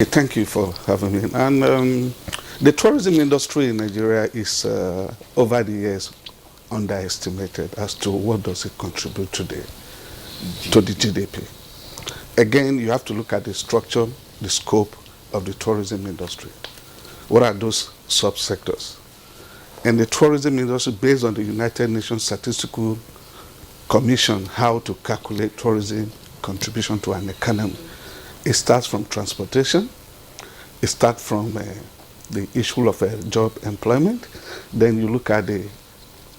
Thank you for having me. And the tourism industry in Nigeria is, over the years, underestimated as to what does it contribute to the GDP. Again, you have to look at the structure, the scope of the tourism industry. What are those subsectors? And the tourism industry, based on the United Nations Statistical Commission, how to calculate tourism contribution to an economy. It starts from transportation. It starts from the issue of job employment. Then you look at the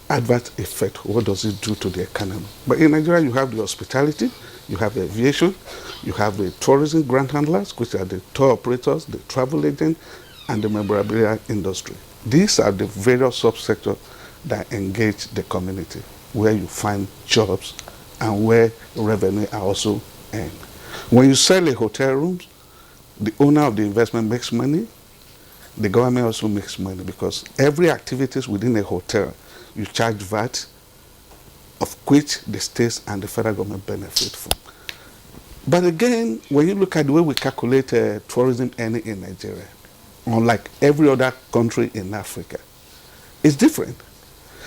adverse effect. What does it do to the economy? But in Nigeria, you have the hospitality, you have the aviation, you have the tourism grant handlers, which are the tour operators, the travel agents, and the memorabilia industry. These are the various subsectors that engage the community, where you find jobs and where revenue are also earned. When you sell a hotel room, the owner of the investment makes money. The government also makes money because every activities within a hotel, you charge VAT, of which the states and the federal government benefit from. But again, when you look at the way we calculate tourism earning in Nigeria, unlike every other country in Africa, it's different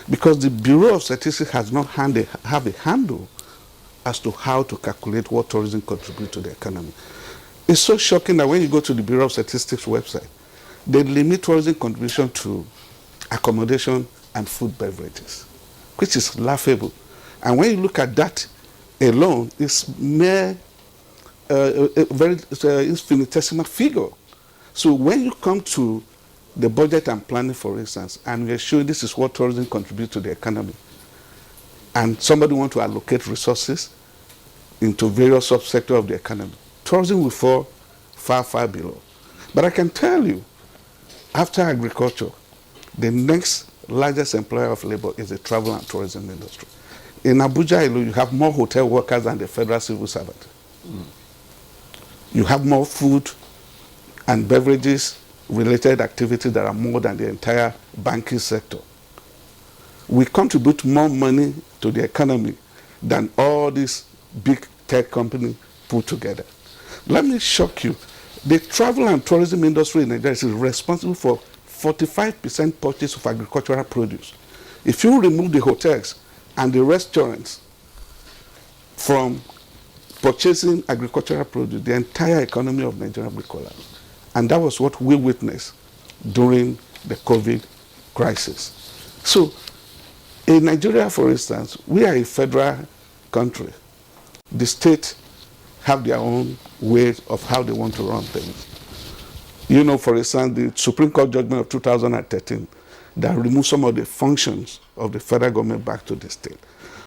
because the Bureau of Statistics has not have a handle as to how to calculate what tourism contributes to the economy. It's so shocking that when you go to the Bureau of Statistics website, they limit tourism contribution to accommodation and food beverages, which is laughable. And when you look at that alone, it's mere a very infinitesimal figure. So when you come to the budget and planning, for instance, and we're showing this is what tourism contributes to the economy, and somebody wants to allocate resources into various subsectors of the economy, tourism will fall far, far below. But I can tell you, after agriculture, the next largest employer of labor is the travel and tourism industry. In Abuja alone, you have more hotel workers than the federal civil servant. You have more food and beverages related activities that are more than the entire banking sector. We contribute more money to the economy than all these big tech companies put together. Let me shock you. The travel and tourism industry in Nigeria is responsible for 45% purchase of agricultural produce. If you remove the hotels and the restaurants from purchasing agricultural produce, the entire economy of Nigeria will collapse. And that was what we witnessed during the COVID crisis. So, in Nigeria, for instance, we are a federal country. The states have their own ways of how they want to run things. You know, for instance, the Supreme Court judgment of 2013 that removed some of the functions of the federal government back to the state.